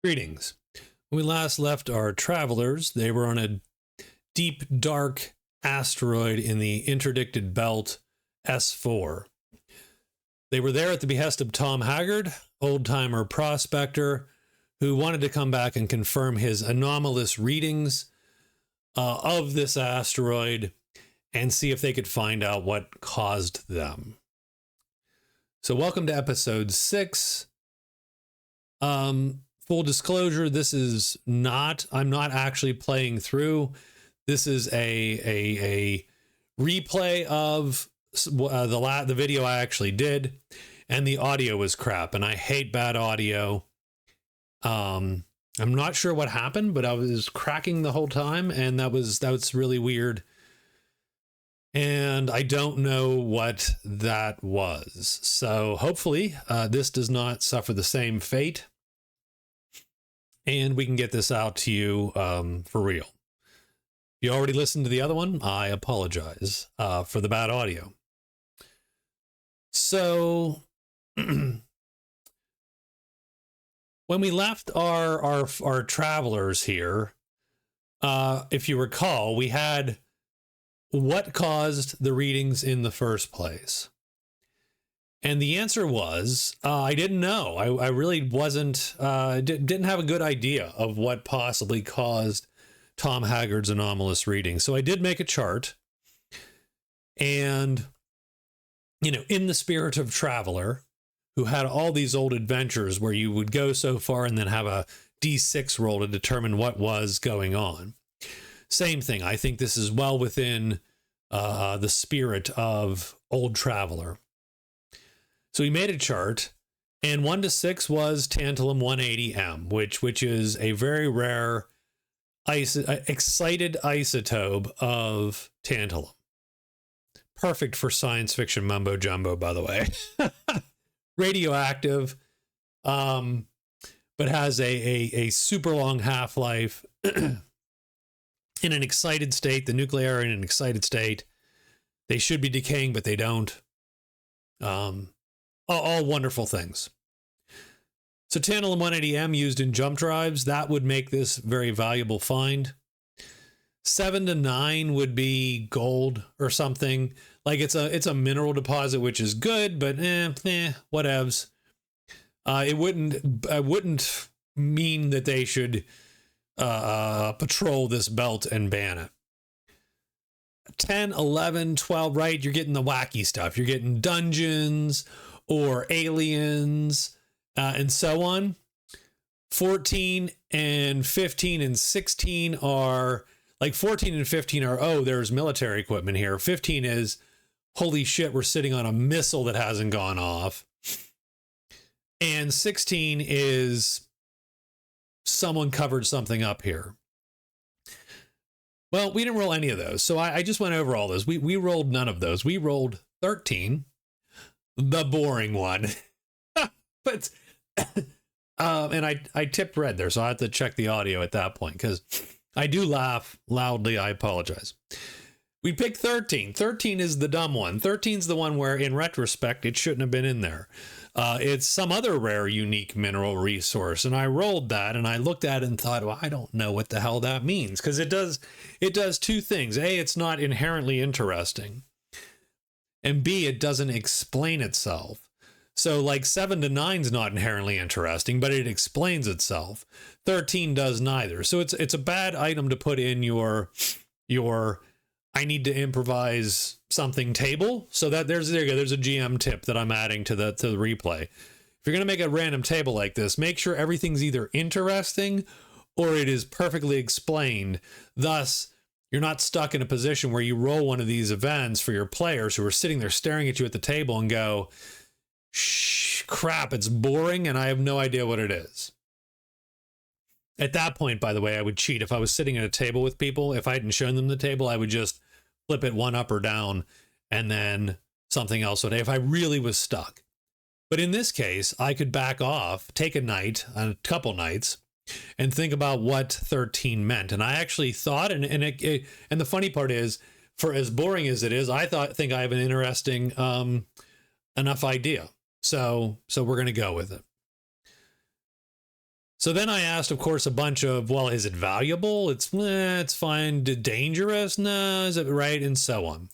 Greetings. When we last left our travelers, they were on a deep, dark asteroid in the interdicted belt S4. They were there at the behest of Tom Haggard, old-timer prospector, who wanted to come back and confirm his anomalous readings of this asteroid and see if they could find out what caused them. So welcome to episode 6. Full disclosure, I'm not actually playing through. This is a replay of the video I actually did, and the audio was crap, and I hate bad audio. I'm not sure what happened, but I was cracking the whole time, and that was really weird. And I don't know what that was. So hopefully this does not suffer the same fate, and we can get this out to you for real. If you already listened to the other one, I apologize for the bad audio. So when we left our travelers here, if you recall, we had what caused the readings in the first place. And the answer was, I didn't know. I really didn't have a good idea of what possibly caused Tom Haggard's anomalous reading. So I did make a chart. And, in the spirit of Traveler, who had all these old adventures where you would go so far and then have a D6 roll to determine what was going on. Same thing. I think this is well within the spirit of Old Traveler. So we made a chart, and 1 to 6 was tantalum 180M, which is a very rare excited isotope of tantalum. Perfect for science fiction mumbo jumbo, by the way. Radioactive, but has a super long half-life. In an excited state, the nuclei are in an excited state. They should be decaying, but they don't. All wonderful things. So tantalum 180M used in jump drives, that would make this very valuable find. 7 to 9 would be gold or something. Like it's a mineral deposit, which is good, but whatevs. It wouldn't mean that they should patrol this belt and ban it. 10, 11, 12, right? You're getting the wacky stuff. You're getting dungeons or aliens and so on. 14 and 15 and 16 are like 14 and 15 are, there's military equipment here. 15 is, holy shit, we're sitting on a missile that hasn't gone off. And 16 is someone covered something up here. Well, we didn't roll any of those. So I just went over all those. We rolled none of those. We rolled 13, the boring one. But and I tipped red there, so I have to check the audio at that point because I do laugh loudly. I apologize. We picked 13. 13 is the dumb one. 13 is the one where, in retrospect, it shouldn't have been in there. It's some other rare, unique mineral resource. And I rolled that and I looked at it and thought, well, I don't know what the hell that means. Because it does two things. A, it's not inherently interesting. And B, it doesn't explain itself. So like 7 to 9 is not inherently interesting, but it explains itself. 13 does neither. So it's a bad item to put in your I need to improvise something table. So that there you go. There's a GM tip that I'm adding to the replay. If you're going to make a random table like this, make sure everything's either interesting or it is perfectly explained. Thus, you're not stuck in a position where you roll one of these events for your players who are sitting there staring at you at the table and go, shh, crap, it's boring and I have no idea what it is. At that point, by the way, I would cheat. If I was sitting at a table with people, if I hadn't shown them the table, I would just flip it one up or down and then something else would, if I really was stuck. But in this case, I could back off, take a night, a couple nights, and think about what 13 meant. And I actually thought, and the funny part is, for as boring as it is, I think I have an interesting enough idea. So we're going to go with it. So then I asked, of course, a bunch of, well, is it valuable? It's fine. Dangerous? No, is it right? And so on.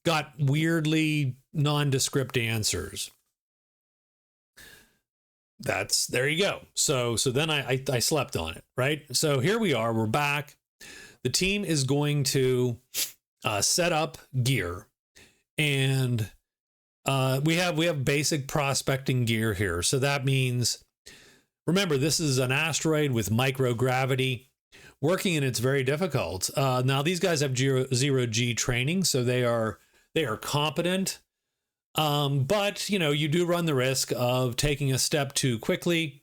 Got weirdly nondescript answers. There you go. So then I slept on it, right? So here we are, we're back. The team is going to set up gear, and we have basic prospecting gear here. So that means, remember, this is an asteroid with microgravity. Working in it's very difficult. Now these guys have zero G training, so they are competent. But you do run the risk of taking a step too quickly,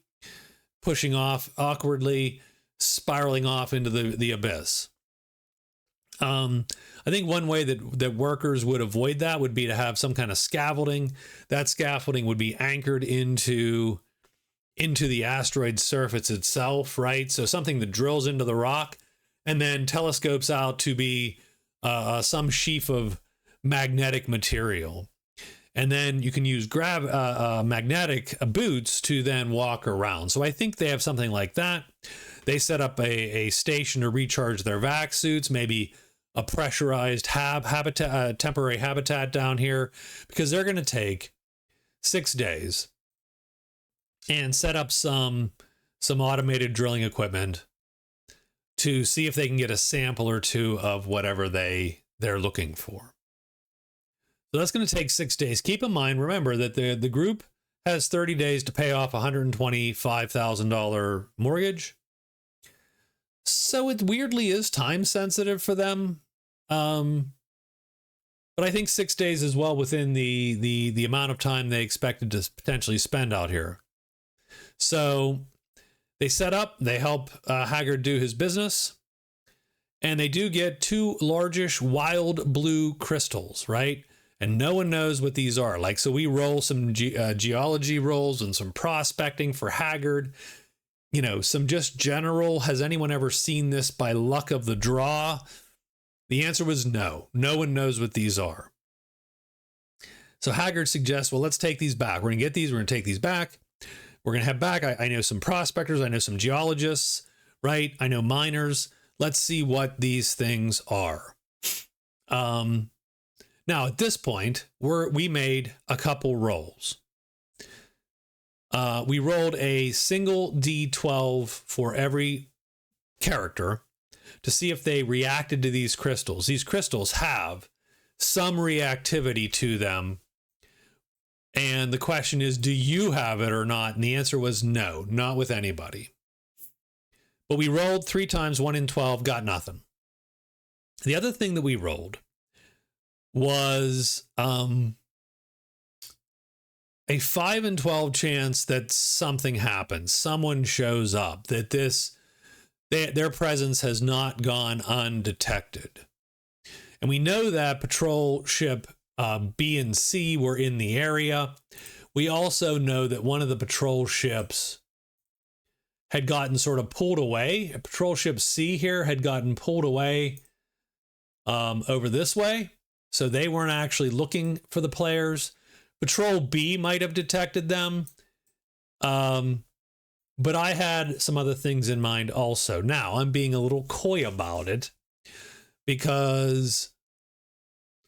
pushing off awkwardly, spiraling off into the abyss. I think one way that workers would avoid that would be to have some kind of scaffolding. That scaffolding would be anchored into the asteroid surface itself, right? So something that drills into the rock and then telescopes out to be some sheaf of magnetic material. And then you can use magnetic boots to then walk around. So I think they have something like that. They set up a station to recharge their vac suits, maybe a pressurized temporary habitat down here, because they're going to take 6 days and set up some automated drilling equipment to see if they can get a sample or two of whatever they're looking for. So that's going to take 6 days. Keep in mind, remember that the group has 30 days to pay off $125,000 mortgage. So it weirdly is time sensitive for them. But I think 6 days is well within the amount of time they expected to potentially spend out here. So they set up, they help Haggard do his business, and they do get 2 largish wild blue crystals, right? And no one knows what these are. Like, so we roll some geology rolls and some prospecting for Haggard. Some just general, has anyone ever seen this by luck of the draw? The answer was no. No one knows what these are. So Haggard suggests, well, let's take these back. We're going to get these. We're going to take these back. We're going to head back. I know some prospectors. I know some geologists, right? I know miners. Let's see what these things are. Now, at this point, we made a couple rolls. We rolled a single D12 for every character to see if they reacted to these crystals. These crystals have some reactivity to them. And the question is, do you have it or not? And the answer was no, not with anybody. But we rolled 3 times, 1 in 12, got nothing. The other thing that we rolled was a 5 in 12 chance that something happens, someone shows up, that their presence has not gone undetected. And we know that patrol ship B and C were in the area. We also know that one of the patrol ships had gotten sort of pulled away. Patrol ship C here had gotten pulled away over this way. So they weren't actually looking for the players. Patrol B might have detected them. But I had some other things in mind also. Now, I'm being a little coy about it because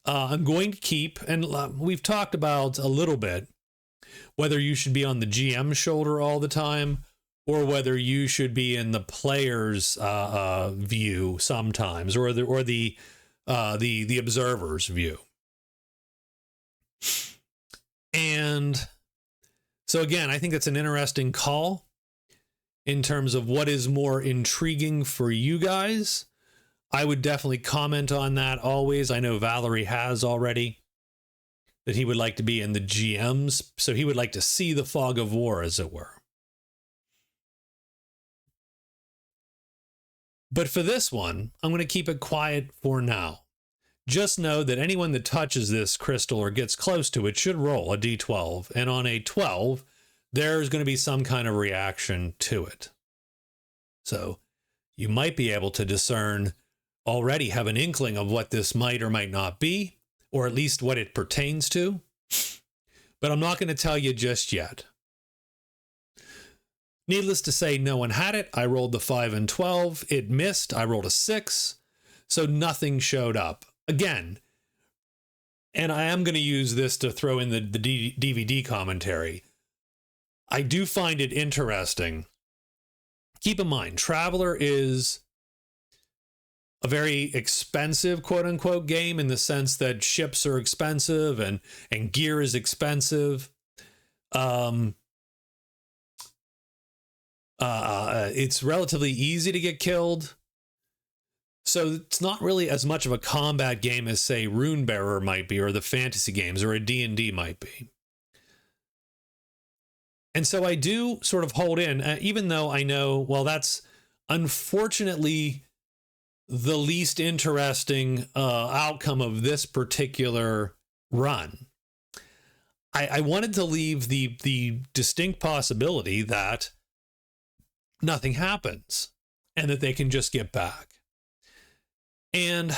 I'm going to keep, and we've talked about a little bit, whether you should be on the GM's shoulder all the time or whether you should be in the player's view sometimes, or the observer's view. And so again, I think it's an interesting call in terms of what is more intriguing for you guys. I would definitely comment on that always. I know Valerie has already, that he would like to be in the GMs, so he would like to see the fog of war, as it were. But for this one, I'm going to keep it quiet for now. Just know that anyone that touches this crystal or gets close to it should roll a d12. And on a 12, there's going to be some kind of reaction to it. So you might be able to discern, already have an inkling of what this might or might not be, or at least what it pertains to. But I'm not going to tell you just yet. Needless to say, no one had it. I rolled the 5 and 12. It missed. I rolled a 6. So nothing showed up. Again, and I am going to use this to throw in the DVD commentary. I do find it interesting. Keep in mind, Traveller is a very expensive, quote unquote, game in the sense that ships are expensive and gear is expensive. It's relatively easy to get killed. So it's not really as much of a combat game as, say, Runebearer might be, or the fantasy games, or a D&D might be. And so I do sort of hold in, even though I know, well, that's unfortunately the least interesting outcome of this particular run. I wanted to leave the distinct possibility that nothing happens and that they can just get back. And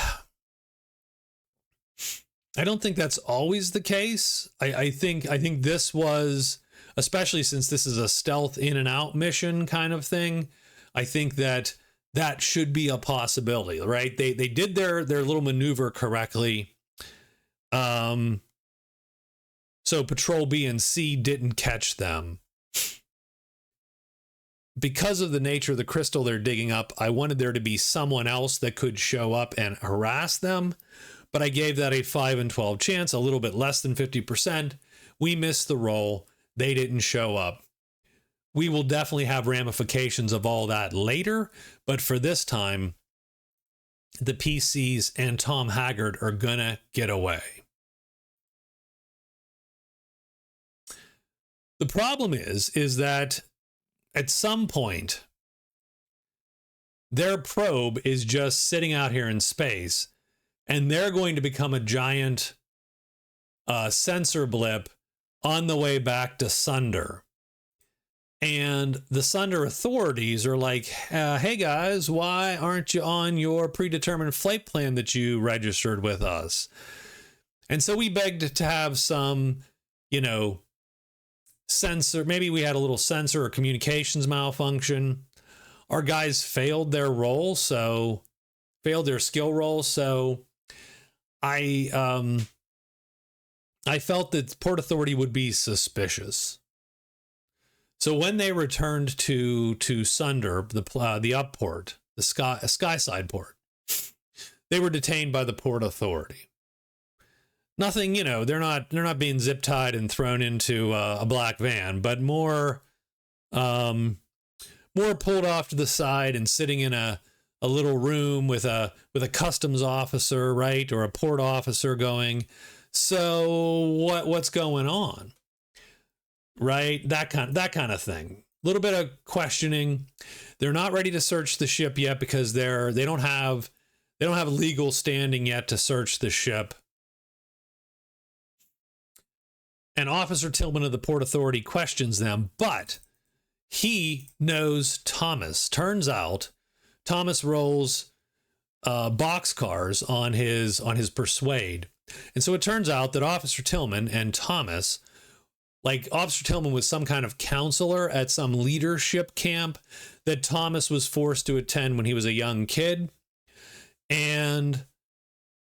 I don't think that's always the case. I think this was, especially since this is a stealth in and out mission kind of thing, I think that should be a possibility, right? They did their little maneuver correctly. So Patrol B and C didn't catch them. Because of the nature of the crystal they're digging up, I wanted there to be someone else that could show up and harass them, but I gave that a 5 and 12 chance, a little bit less than 50%. We missed the roll. They didn't show up. We will definitely have ramifications of all that later, but for this time, the PCs and Tom Haggard are gonna get away. The problem is that at some point, their probe is just sitting out here in space, and they're going to become a giant sensor blip on the way back to Sunder. And the Sunder authorities are like, hey guys, why aren't you on your predetermined flight plan that you registered with us? And so we begged to have some, sensor. Maybe we had a little sensor or communications malfunction. Our guys failed their skill roll. So I felt that Port Authority would be suspicious. So when they returned to Sunder, the up port, the Skyside port, they were detained by the Port Authority. Nothing, they're not being zip tied and thrown into a black van, but more pulled off to the side and sitting in a little room with a customs officer, right, or a port officer going, so what's going on? Right? That kind of thing. A little bit of questioning. They're not ready to search the ship yet because they don't have legal standing yet to search the ship. And Officer Tillman of the Port Authority questions them, but he knows Thomas. Turns out Thomas rolls boxcars on his Persuade. And so it turns out that Officer Tillman and Thomas, like Officer Tillman was some kind of counselor at some leadership camp that Thomas was forced to attend when he was a young kid. And,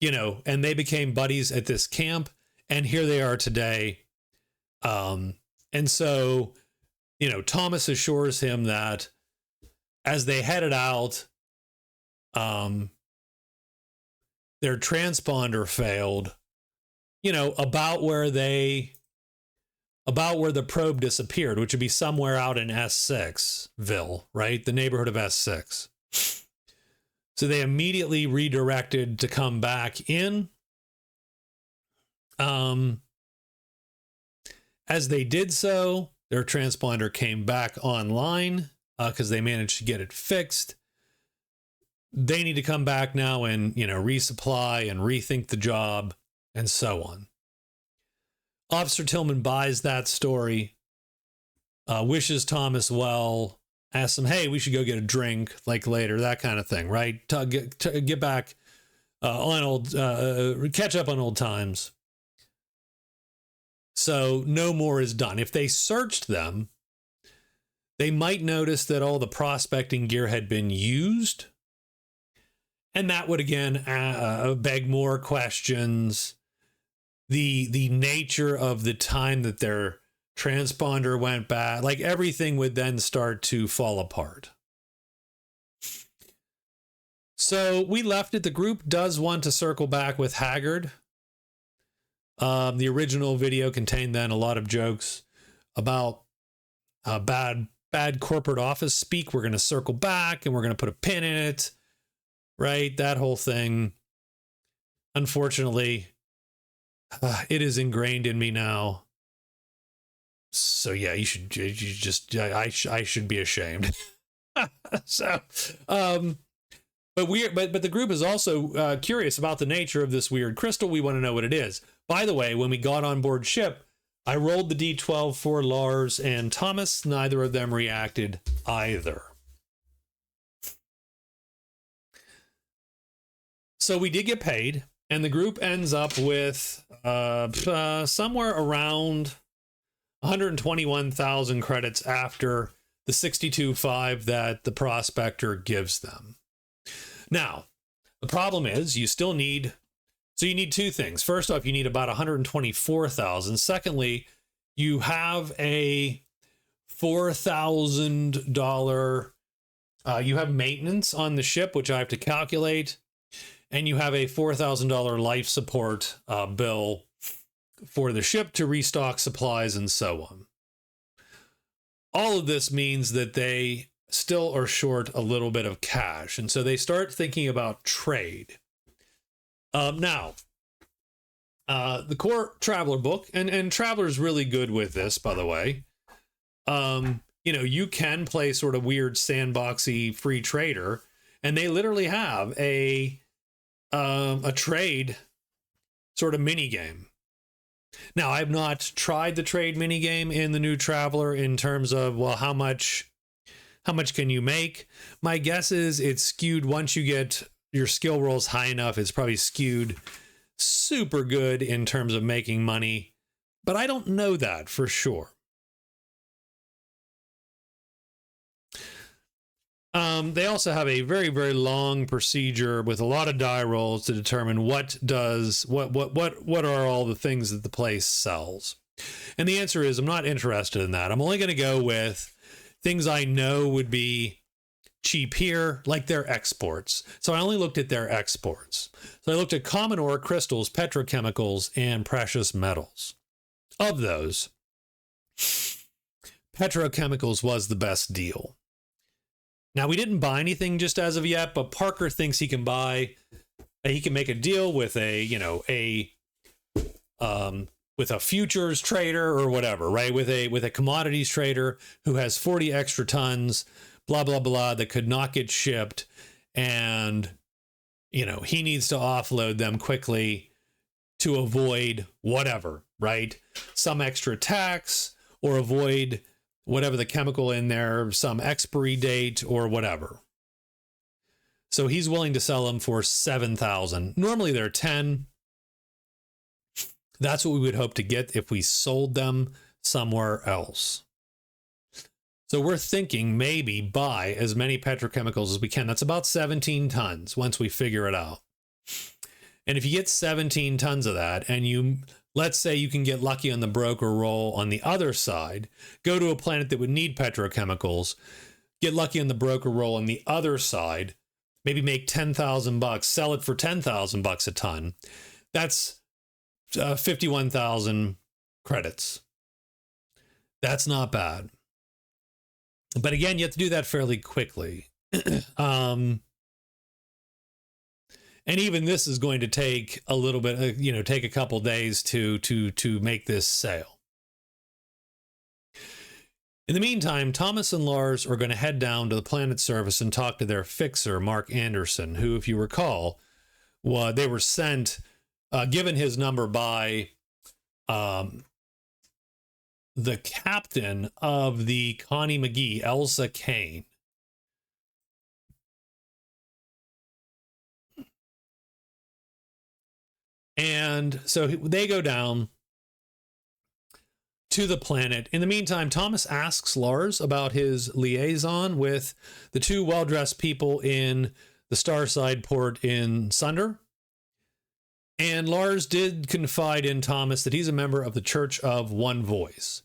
and they became buddies at this camp. And here they are today. And so, Thomas assures him that as they headed out, their transponder failed, about where the probe disappeared, which would be somewhere out in S6ville, right? The neighborhood of S6. So they immediately redirected to come back in. As they did so, their transponder came back online because they managed to get it fixed. They need to come back now and, resupply and rethink the job and so on. Officer Tillman buys that story, wishes Thomas well, asks him, hey, we should go get a drink like later, that kind of thing, right? Get back on catch up on old times. So no more is done. If they searched them, They might notice that all the prospecting gear had been used. And that would again beg more questions. The nature of the time that their transponder went bad, like everything would then start to fall apart. So we left it. The group does want to circle back with Haggard. The original video contained then a lot of jokes about bad corporate office speak. We're going to circle back and we're going to put a pin in it, right? That whole thing. Unfortunately, it is ingrained in me now. So yeah, you just I should be ashamed. So, but the group is also curious about the nature of this weird crystal. We want to know what it is. By the way, when we got on board ship, I rolled the D12 for Lars and Thomas. Neither of them reacted either. So we did get paid, and the group ends up with somewhere around 121,000 credits after the 62.5 that the prospector gives them. Now, the problem is you still need, so you need two things. First off, you need about 124,000. Secondly, you have a $4,000, you have maintenance on the ship, which I have to calculate, and you have a $4,000 life support bill for the ship to restock supplies and so on. All of this means that they still are short a little bit of cash, and so they start thinking about trade. Now, the core Traveler book, and Traveler's really good with this, by the way. You know, you can play sort of weird sandboxy free trader, and they literally have a trade sort of mini game. Now, I've not tried the trade mini game in the new Traveler in terms of, well, how much can you make? My guess is it's skewed once you get your skill rolls high enough. It's probably skewed super good in terms of making money, but I don't know that for sure. They also have a very, very long procedure with a lot of die rolls to determine what are all the things that the place sells. And the answer is I'm not interested in that. I'm only going to go with things I know would be cheap here, like their exports. So I only looked at their exports. So I looked at common ore, crystals, petrochemicals, and precious metals. Of those, petrochemicals was the best deal. Now, we didn't buy anything just as of yet, but Parker thinks he can make a deal with with a futures trader or whatever, right? With a commodities trader who has 40 extra tons, blah, blah, blah, that could not get shipped. And, you know, he needs to offload them quickly to avoid whatever, right? Some extra tax, or avoid whatever the chemical in there, some expiry date or whatever. So he's willing to sell them for 7,000. Normally they're 10. That's what we would hope to get if we sold them somewhere else. So we're thinking maybe buy as many petrochemicals as we can. That's about 17 tons once we figure it out. And if you get 17 tons of that, and let's say you can get lucky on the broker roll on the other side, go to a planet that would need petrochemicals, get lucky on the broker roll on the other side, maybe make $10,000, sell it for $10,000 a ton. That's 51,000 credits. That's not bad. But again, you have to do that fairly quickly. And even this is going to take a little bit, take a couple days to make this sale. In the meantime, Thomas and Lars are going to head down to the planet service and talk to their fixer, Mark Anderson, who, if you recall, they were sent, given his number by the captain of the Connie McGee, Elsa Kane. And so they go down to the planet. In the meantime, Thomas asks Lars about his liaison with the two well-dressed people in the Starside port in Sunder. And Lars did confide in Thomas that he's a member of the Church of One Voice.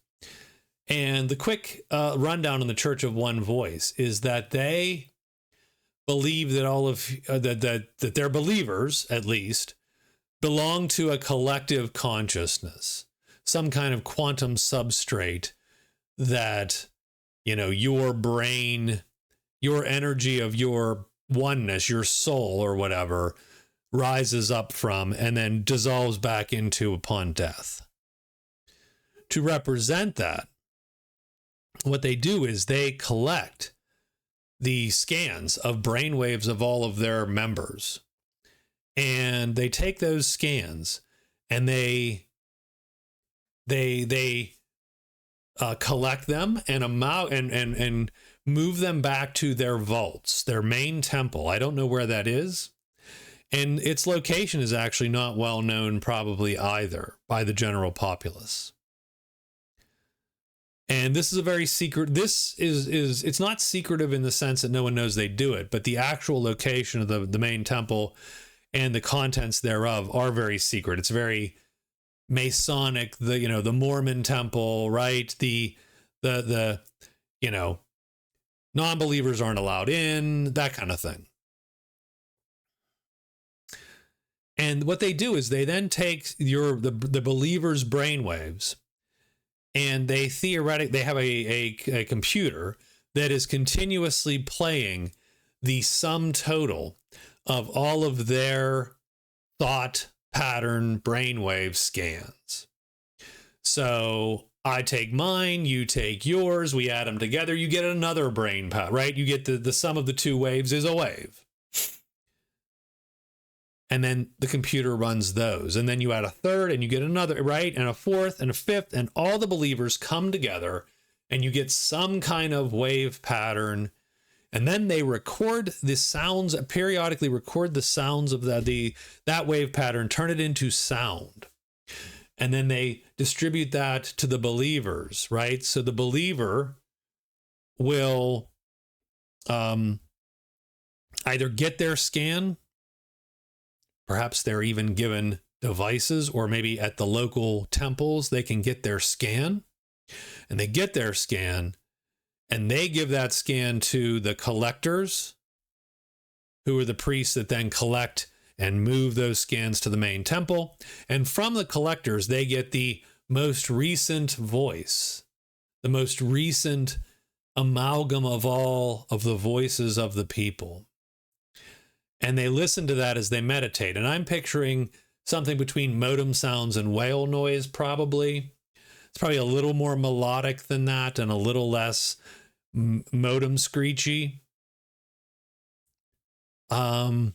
And the quick rundown on the Church of One Voice is that they believe that all of that their believers, at least, belong to a collective consciousness, some kind of quantum substrate that, your brain, your energy of your oneness, your soul or whatever, rises up from and then dissolves back into upon death. To represent that, what they do is they collect the scans of brainwaves of all of their members. And they take those scans and they collect them and move them back to their vaults, their main temple. I don't know where that is. And its location is actually not well known probably either by the general populace. And this is a very secret, it's not secretive in the sense that no one knows they do it, but the actual location of the main temple and the contents thereof are very secret. It's very Masonic, the Mormon temple, right? The non-believers aren't allowed in, that kind of thing. And what they do is they then take the believers' brainwaves, and they have a computer that is continuously playing the sum total of all of their thought pattern brainwave scans. So I take mine, you take yours, we add them together, you get another brain pattern, right? You get the sum of the two waves is a wave. And then the computer runs those. And then you add a third and you get another, right? And a fourth and a fifth, and all the believers come together and you get some kind of wave pattern. And then they record the sounds, periodically record the sounds of that wave pattern, turn it into sound. And then they distribute that to the believers, right? So the believer will either get their scan, perhaps they're even given devices, or maybe at the local temples, they can get their scan. And they get their scan, and they give that scan to the collectors, who are the priests that then collect and move those scans to the main temple. And from the collectors, they get the most recent voice, the most recent amalgam of all of the voices of the people. And they listen to that as they meditate. And I'm picturing something between modem sounds and whale noise, probably. It's probably a little more melodic than that and a little less modem screechy. And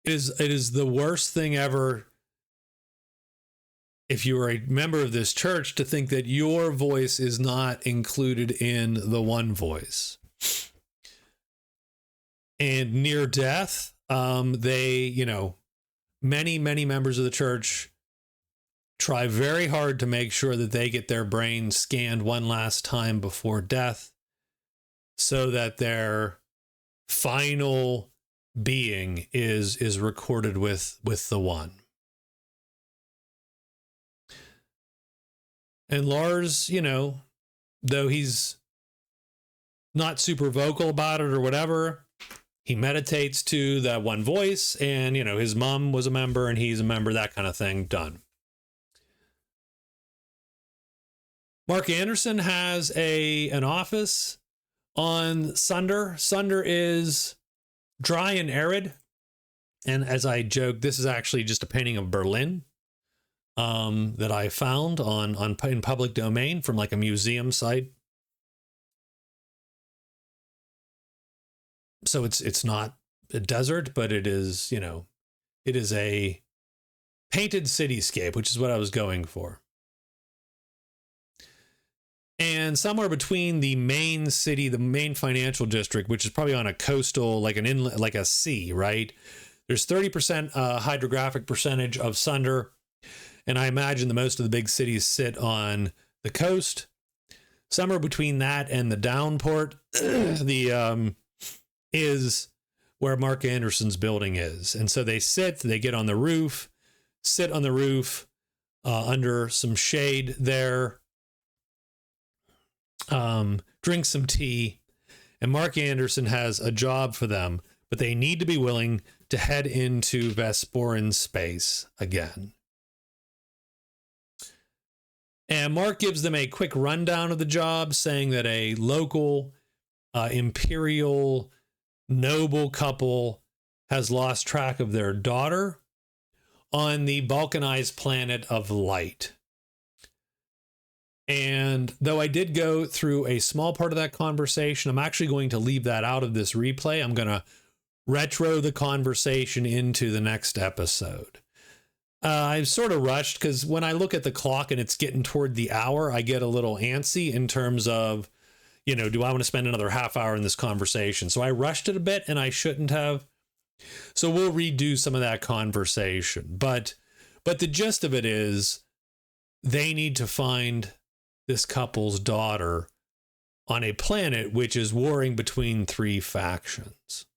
it is the worst thing ever, if you are a member of this church, to think that your voice is not included in the one voice. And near death, many members of the church try very hard to make sure that they get their brain scanned one last time before death, so that their final being is recorded with the one. And Lars, though he's not super vocal about it or whatever, he meditates to that one voice, and, his mom was a member and he's a member, that kind of thing, done. Mark Anderson has an office on Sunder. Sunder is dry and arid. And as I joked, this is actually just a painting of Berlin. That I found in public domain from like a museum site. So it's not a desert, but it is, it is a painted cityscape, which is what I was going for. And somewhere between the main city, the main financial district, which is probably on a coastal, like an inlet, like a sea, right? There's 30% hydrographic percentage of Sunder, and I imagine the most of the big cities sit on the coast. Somewhere between that and the downport, is where Mark Anderson's building is. And so they get on the roof, sit on the roof under some shade there, drink some tea, and Mark Anderson has a job for them, but they need to be willing to head into Vesporan space again. And Mark gives them a quick rundown of the job, saying that a local imperial noble couple has lost track of their daughter on the balkanized planet of Light. And though I did go through a small part of that conversation, I'm actually going to leave that out of this replay. I'm going to retro the conversation into the next episode. I'm sort of rushed because when I look at the clock and it's getting toward the hour, I get a little antsy in terms of, do I want to spend another half hour in this conversation? So I rushed it a bit, and I shouldn't have. So we'll redo some of that conversation. But the gist of it is they need to find this couple's daughter on a planet which is warring between 3 factions.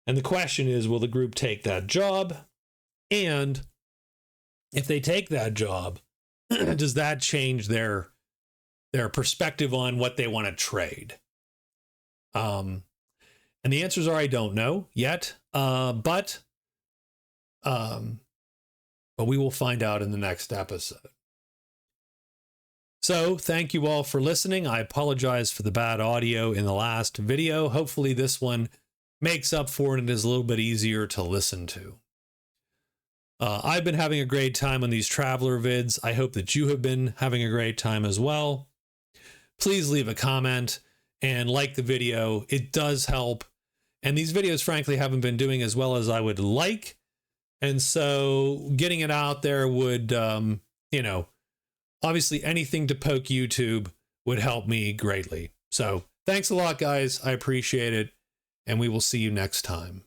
And the question is, will the group take that job? And if they take that job, does that change their perspective on what they want to trade? And the answers are, I don't know yet, but we will find out in the next episode. So thank you all for listening. I apologize for the bad audio in the last video. Hopefully this one makes up for it and is a little bit easier to listen to. I've been having a great time on these traveler vids. I hope that you have been having a great time as well. Please leave a comment and like the video. It does help. And these videos, frankly, haven't been doing as well as I would like. And so getting it out there would, obviously anything to poke YouTube would help me greatly. So thanks a lot, guys. I appreciate it. And we will see you next time.